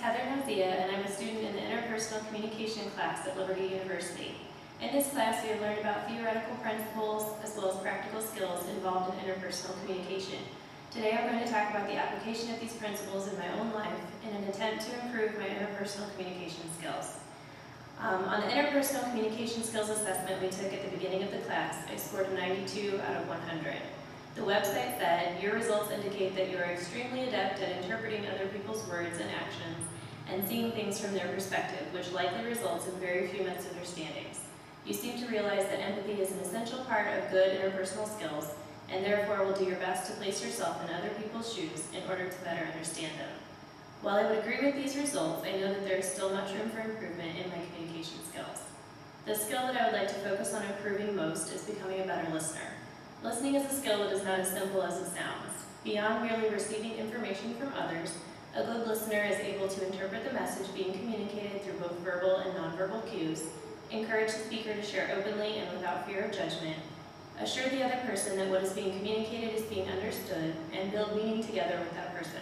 Heather Hosea, and I'm a student in the Interpersonal Communication class at Liberty University. In this class, we have learned about theoretical principles as well as practical skills involved in interpersonal communication. Today, I'm going to talk about the application of these principles in my own life in an attempt to improve my interpersonal communication skills. On the Interpersonal Communication Skills Assessment we took at the beginning of the class, I scored a 92 out of 100. The website said, your results indicate that you are extremely adept at interpreting other people's words and actions and seeing things from their perspective, which likely results in very few misunderstandings. You seem to realize that empathy is an essential part of good interpersonal skills, and therefore will do your best to place yourself in other people's shoes in order to better understand them. While I would agree with these results, I know that there is still much room for improvement in my communication skills. The skill that I would like to focus on improving most is becoming a better listener. Listening is a skill that is not as simple as it sounds. Beyond merely receiving information from others, a good listener is able to interpret the message being communicated through both verbal and nonverbal cues, encourage the speaker to share openly and without fear of judgment, assure the other person that what is being communicated is being understood, and build meaning together with that person.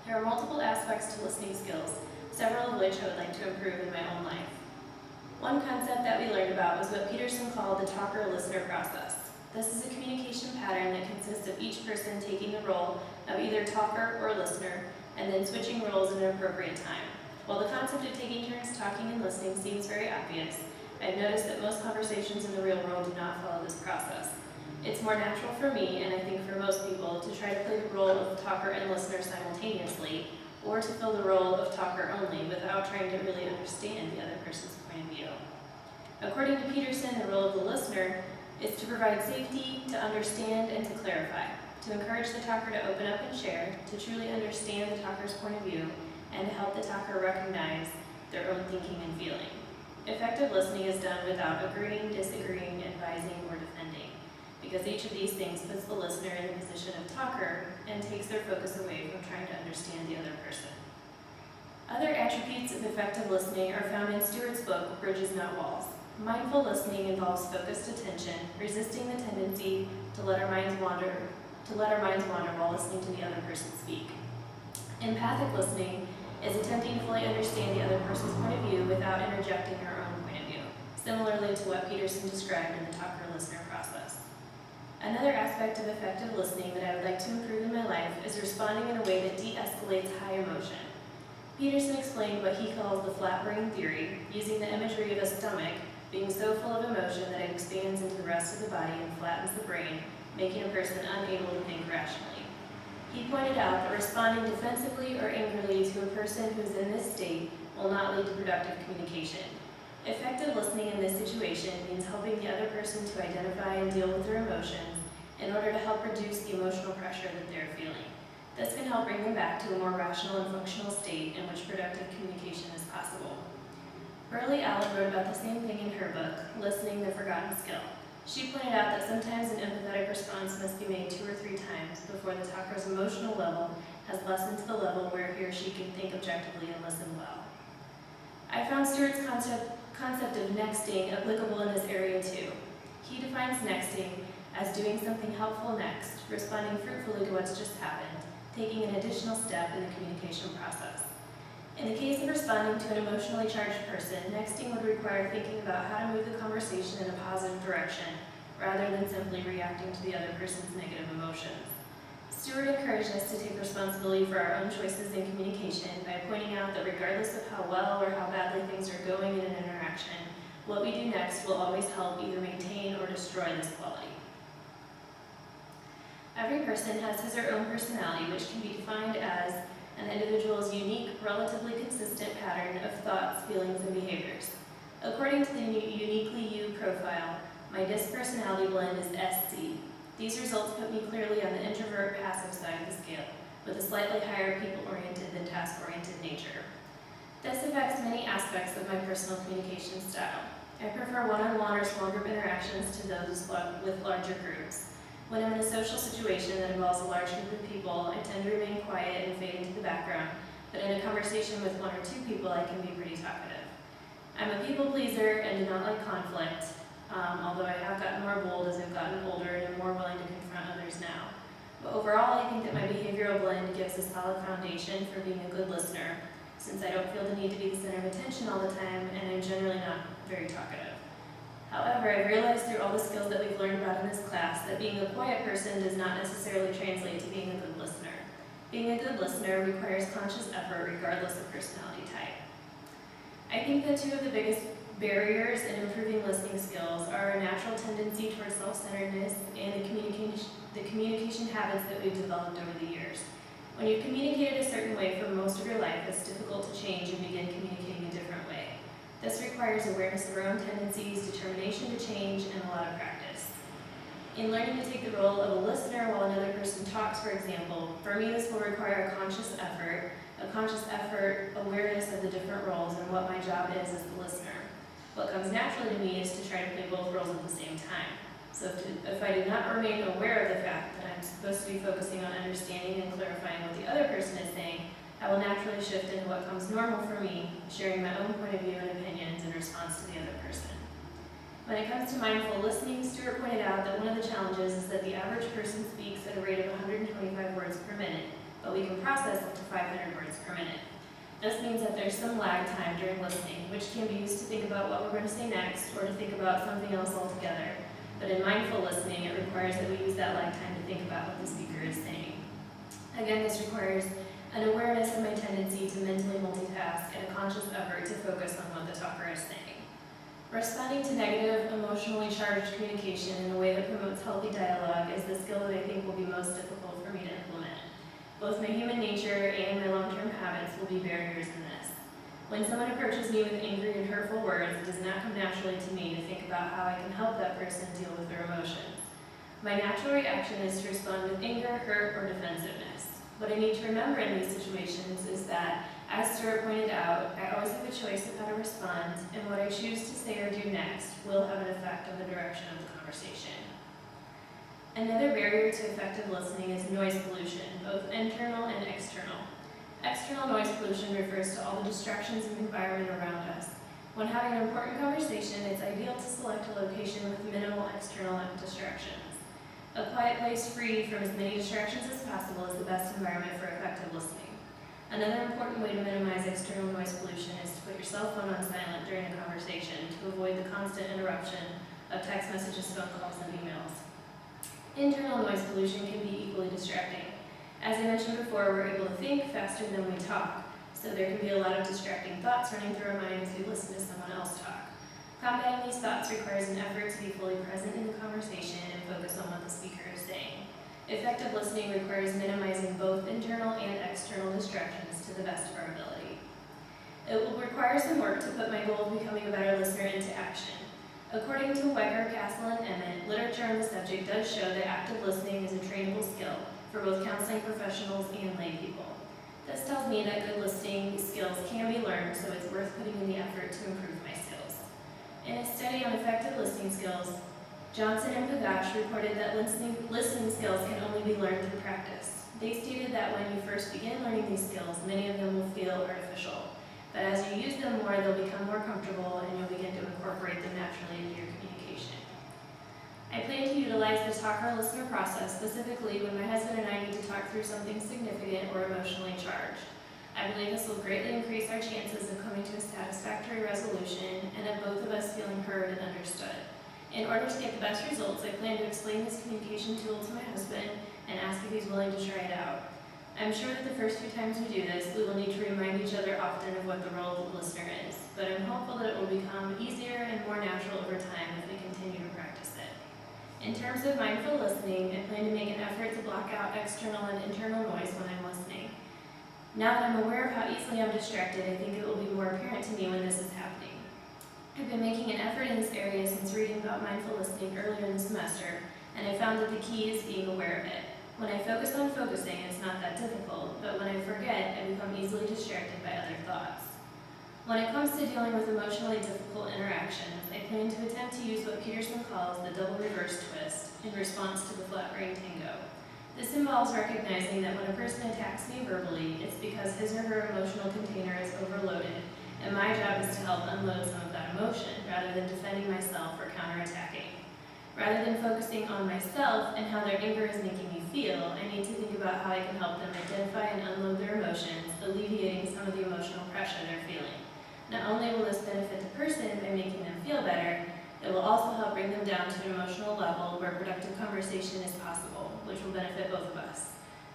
There are multiple aspects to listening skills, several of which I would like to improve in my own life. One concept that we learned about was what Peterson called the talker-listener process. This is a communication pattern that consists of each person taking the role of either talker or listener, and then switching roles at an appropriate time. While the concept of taking turns talking and listening seems very obvious, I've noticed that most conversations in the real world do not follow this process. It's more natural for me, and I think for most people, to try to play the role of talker and listener simultaneously, or to fill the role of talker only without trying to really understand the other person's point of view. According to Peterson, the role of the listener is to provide safety, to understand, and to clarify, to encourage the talker to open up and share, to truly understand the talker's point of view, and to help the talker recognize their own thinking and feeling. Effective listening is done without agreeing, disagreeing, advising, or defending, because each of these things puts the listener in the position of talker and takes their focus away from trying to understand the other person. Other attributes of effective listening are found in Stewart's book, Bridges Not Walls. Mindful listening involves focused attention, resisting the tendency to let our minds wander while listening to the other person speak. Empathic listening is attempting to fully understand the other person's point of view without interjecting our own point of view, similarly to what Peterson described in the talker-listener process. Another aspect of effective listening that I would like to improve in my life is responding in a way that de-escalates high emotion. Peterson explained what he calls the flat brain theory, using the imagery of a stomach being so full of emotion that it expands into the rest of the body and flattens the brain, making a person unable to think rationally. He pointed out that responding defensively or angrily to a person who is in this state will not lead to productive communication. Effective listening in this situation means helping the other person to identify and deal with their emotions in order to help reduce the emotional pressure that they're feeling. This can help bring them back to a more rational and functional state in which productive communication is possible. Burley Allen wrote about the same thing in her book, Listening, the Forgotten Skill. She pointed out that sometimes an empathetic response must be made 2 or 3 times before the talker's emotional level has lessened to the level where he or she can think objectively and listen well. I found Stewart's concept of nexting applicable in this area too. He defines nexting as doing something helpful next, responding fruitfully to what's just happened, taking an additional step in the communication process. In the case of responding to an emotionally charged person, nexting would require thinking about how to move the conversation in a positive direction, rather than simply reacting to the other person's negative emotions. Stewart encouraged us to take responsibility for our own choices in communication by pointing out that regardless of how well or how badly things are going in an interaction, what we do next will always help either maintain or destroy this quality. Every person has his or her own personality, which can be defined as an individual's unique, relatively consistent pattern of thoughts, feelings, and behaviors. According to the Uniquely You profile, my DISC personality blend is SC. These results put me clearly on the introvert-passive side of the scale, with a slightly higher people-oriented than task-oriented nature. This affects many aspects of my personal communication style. I prefer one-on-one or small group interactions to those with larger groups. When I'm in a social situation that involves a large group of people, I tend to remain quiet and fade into the background, but in a conversation with 1 or 2 people, I can be pretty talkative. I'm a people pleaser and do not like conflict, although I have gotten more bold as I've gotten older and am more willing to confront others now. But overall, I think that my behavioral blend gives a solid foundation for being a good listener, since I don't feel the need to be the center of attention all the time, and I'm generally not very talkative. However, I've realized through all the skills that we've learned about in this class that being a quiet person does not necessarily translate to being a good listener. Being a good listener requires conscious effort regardless of personality type. I think that two of the biggest barriers in improving listening skills are a natural tendency towards self-centeredness and the communication habits that we've developed over the years. When you've communicated a certain way for most of your life, it's difficult to change and begin communicating a different way. This requires awareness of our own tendencies, determination to change, and a lot of practice. In learning to take the role of a listener while another person talks, for example, for me this will require a conscious effort, awareness of the different roles and what my job is as the listener. What comes naturally to me is to try to play both roles at the same time. So if I do not remain aware of the fact that I'm supposed to be focusing on understanding and clarifying what the other person is saying, I will naturally shift into what comes normal for me, sharing my own point of view and opinions in response to the other person. When it comes to mindful listening, Stuart pointed out that one of the challenges is that the average person speaks at a rate of 125 words per minute, but we can process up to 500 words per minute. This means that there's some lag time during listening, which can be used to think about what we're going to say next or to think about something else altogether. But in mindful listening, it requires that we use that lag time to think about what the speaker is saying. Again, this requires an awareness of my tendency to mentally multitask and a conscious effort to focus on what the talker is saying. Responding to negative, emotionally charged communication in a way that promotes healthy dialogue is the skill that I think will be most difficult for me to implement. Both my human nature and my long-term habits will be barriers in this. When someone approaches me with angry and hurtful words, it does not come naturally to me to think about how I can help that person deal with their emotions. My natural reaction is to respond with anger, hurt, or defensiveness. What I need to remember in these situations is that, as Stuart pointed out, I always have a choice of how to respond, and what I choose to say or do next will have an effect on the direction of the conversation. Another barrier to effective listening is noise pollution, both internal and external. External noise pollution refers to all the distractions in the environment around us. When having an important conversation, it's ideal to select a location with minimal external distractions. A quiet place free from as many distractions as possible is the best environment for effective listening. Another important way to minimize external noise pollution is to put your cell phone on silent during a conversation to avoid the constant interruption of text messages, phone calls, and emails. Internal noise pollution can be equally distracting. As I mentioned before, we're able to think faster than we talk, so there can be a lot of distracting thoughts running through our mind as we listen to someone else talk. Combating these thoughts requires an effort to be fully present in the conversation and focus on what the speaker is saying. Effective listening requires minimizing both internal and external distractions to the best of our ability. It will require some work to put my goal of becoming a better listener into action. According to Wecker, Castle, and Emmett, literature on the subject does show that active listening is a trainable skill for both counseling professionals and lay people. This tells me that good listening skills can be learned, so it's worth putting in the effort to improve my skills. In a study on effective listening skills, Johnson and Pagash reported that listening skills can only be learned through practice. They stated that when you first begin learning these skills, many of them will feel artificial. But as you use them more, they'll become more comfortable and you'll begin to incorporate them naturally into your communication. I plan to utilize the talker-listener process specifically when my husband and I need to talk through something significant or emotionally charged. I believe this will greatly increase our chances of coming to a satisfactory resolution and of both of us feeling heard and understood. In order to get the best results, I plan to explain this communication tool to my husband and ask if he's willing to try it out. I'm sure that the first few times we do this, we will need to remind each other often of what the role of the listener is, but I'm hopeful that it will become easier and more natural over time if we continue to practice it. In terms of mindful listening, I plan to make an effort to block out external and internal noise when I'm listening. Now that I'm aware of how easily I'm distracted, I think it will be more apparent to me when this is happening. I've been making an effort in this area since reading about mindful listening earlier in the semester, and I found that the key is being aware of it. When I focus on focusing, it's not that difficult, but when I forget, I become easily distracted by other thoughts. When it comes to dealing with emotionally difficult interactions, I plan to attempt to use what Peterson calls the double reverse twist in response to the flat brain tango. This involves recognizing that when a person attacks me verbally, it's because his or her emotional container is overloaded, and my job is to help unload some of that emotion rather than defending myself or counterattacking. Rather than focusing on myself and how their anger is making me feel, I need to think about how I can help them identify and unload their emotions, alleviating some of the emotional pressure also help bring them down to an emotional level where productive conversation is possible, which will benefit both of us.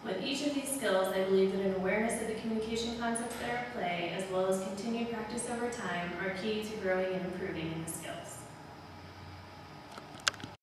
With each of these skills, I believe that an awareness of the communication concepts that are at play, as well as continued practice over time, are key to growing and improving in the skills.